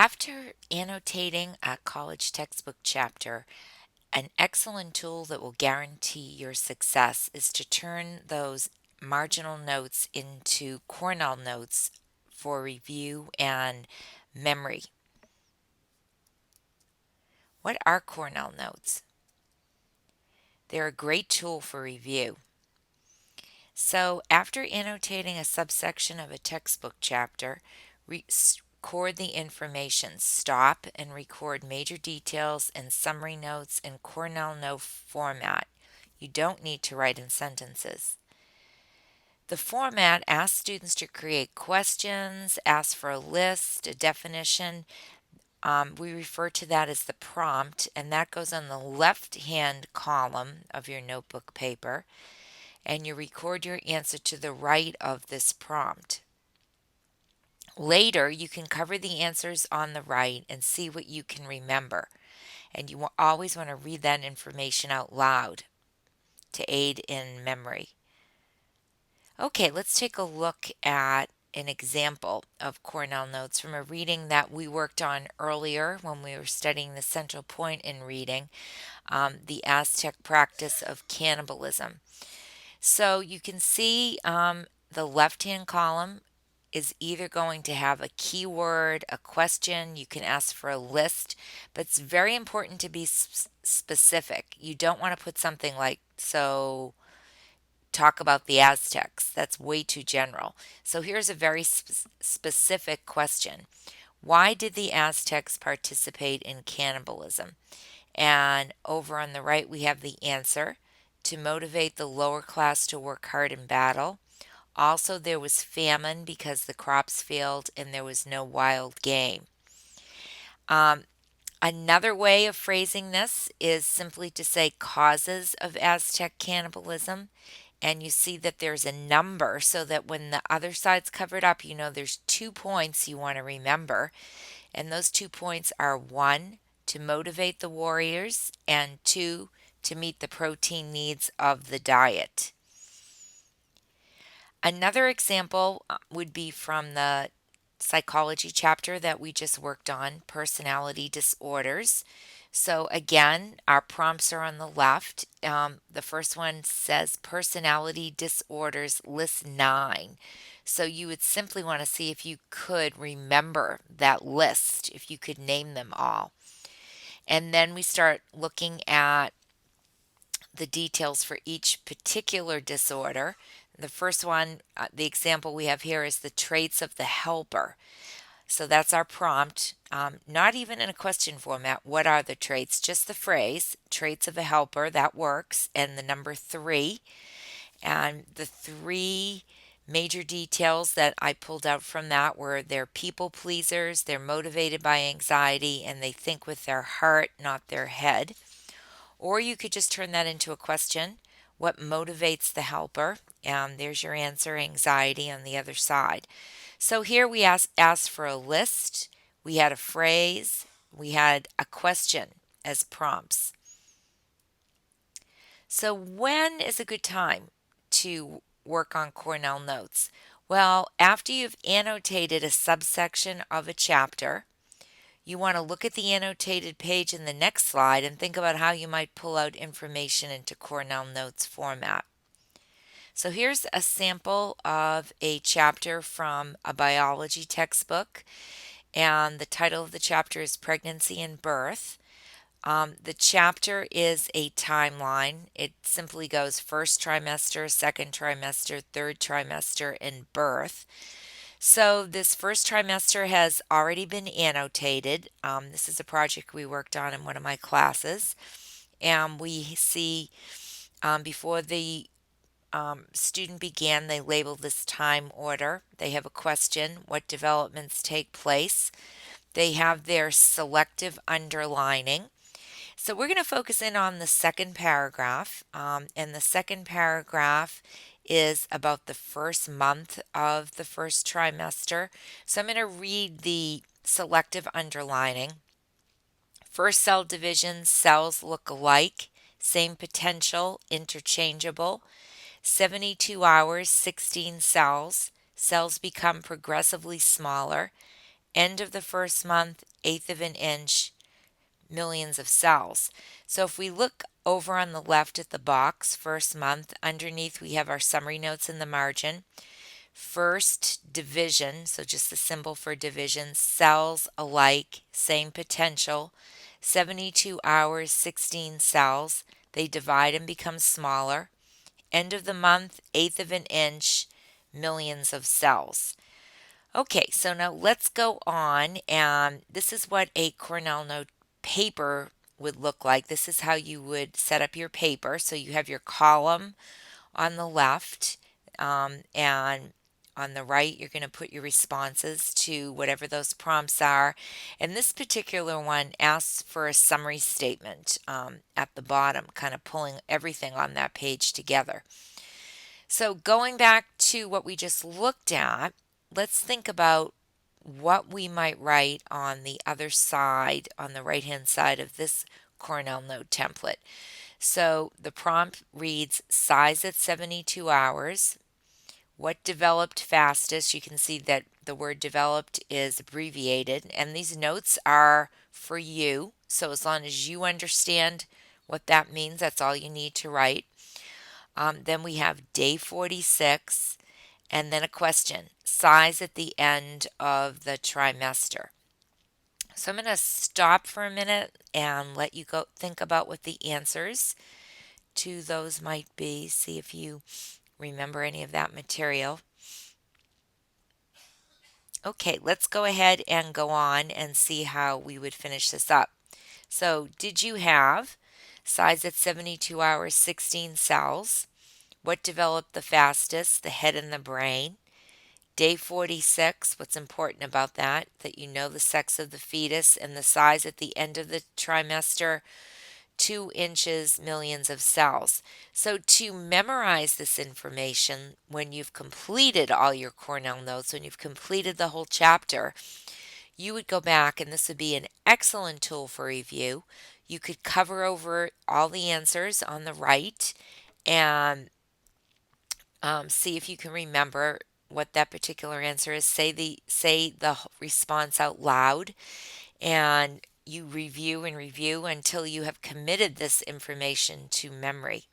After annotating a college textbook chapter, an excellent tool that will guarantee your success is to turn those marginal notes into Cornell notes for review and memory. What are Cornell notes? They're a great tool for review. So, after annotating a subsection of a textbook chapter, record the information. Stop and record major details and summary notes in Cornell note format. You don't need to write in sentences. The format asks students to create questions, ask for a list, a definition. We refer to that as the prompt, and that goes on the left hand column of your notebook paper. And you record your answer to the right of this prompt. Later, you can cover the answers on the right and see what you can remember. And you always want to read that information out loud to aid in memory. Okay, let's take a look at an example of Cornell notes from a reading that we worked on earlier when we were studying the central point in reading, the Aztec practice of cannibalism. So you can see the left-hand column is either going to have a keyword, a question, you can ask for a list, but it's very important to be specific. You don't want to put something like, so talk about the Aztecs. That's way too general. So here's a very specific question. Why did the Aztecs participate in cannibalism? And over on the right, we have the answer: to motivate the lower class to work hard in battle. Also, there was famine because the crops failed and there was no wild game. Um, Another way of phrasing this is simply to say causes of Aztec cannibalism. And you see that there's a number so that when the other side's covered up, you know there's 2 points you want to remember. And those 2 points are one, to motivate the warriors, and two, to meet the protein needs of the diet. Another example would be from the psychology chapter that we just worked on, personality disorders. So, again, our prompts are on the left. The first one says personality disorders, list 9. So, you would simply want to see if you could remember that list, if you could name them all. And then we start looking at the details for each particular disorder. The first one, the example we have here is the traits of the helper. So that's our prompt, not even in a question format. What are the traits? Just the phrase, traits of a helper, that works, and the number 3. And the 3 major details that I pulled out from that were they're people pleasers, they're motivated by anxiety, and they think with their heart, not their head. Or you could just turn that into a question. What motivates the helper? And there's your answer, anxiety on the other side. So here we asked for a list, we had a phrase, we had a question as prompts. So when is a good time to work on Cornell notes? Well, after you've annotated a subsection of a chapter, you want to look at the annotated page in the next slide and think about how you might pull out information into Cornell notes format. So here's a sample of a chapter from a biology textbook, and the title of the chapter is Pregnancy and Birth. The chapter is a timeline. It simply goes first trimester, second trimester, third trimester, and birth. So this first trimester has already been annotated. This is a project we worked on in one of my classes. And we see before the student began, they label this time order. They have a question: what developments take place? They have their selective underlining. So we're going to focus in on the second paragraph. And the second paragraph is about the first month of the first trimester. So I'm going to read the selective underlining. First cell division, cells look alike, same potential, interchangeable. 72 hours, 16 cells. Cells become progressively smaller. End of the first month, eighth of an inch, millions of cells. So if we look over on the left at the box, first month, underneath we have our summary notes in the margin. First division, so just the symbol for division, cells alike, same potential, 72 hours, 16 cells. They divide and become smaller. End of the month, eighth of an inch, millions of cells. Okay, so now let's go on, and this is what a Cornell note paper would look like. This is how you would set up your paper. So you have your column on the left, and on the right, you're going to put your responses to whatever those prompts are. And this particular one asks for a summary statement at the bottom, kind of pulling everything on that page together. So, going back to what we just looked at, let's think about what we might write on the other side, on the right hand side of this Cornell note template. So, the prompt reads size at 72 hours. What developed fastest? You can see that the word developed is abbreviated, and these notes are for you. So, as long as you understand what that means, that's all you need to write. Then we have day 46, and then a question size at the end of the trimester. So I'm going to stop for a minute and let you go think about what the answers to those might be. See if you remember any of that material. Okay, let's go ahead and go on and see how we would finish this up. So, did you have size at 72 hours, 16 cells? What developed the fastest? The head and the brain. Day 46, what's important about that? That you know the sex of the fetus and the size at the end of the trimester, 2 inches, millions of cells. So, to memorize this information, when you've completed all your Cornell notes, when you've completed the whole chapter, you would go back, and this would be an excellent tool for review. You could cover over all the answers on the right and see if you can remember what that particular answer is. Say the response out loud, and you review and review until you have committed this information to memory.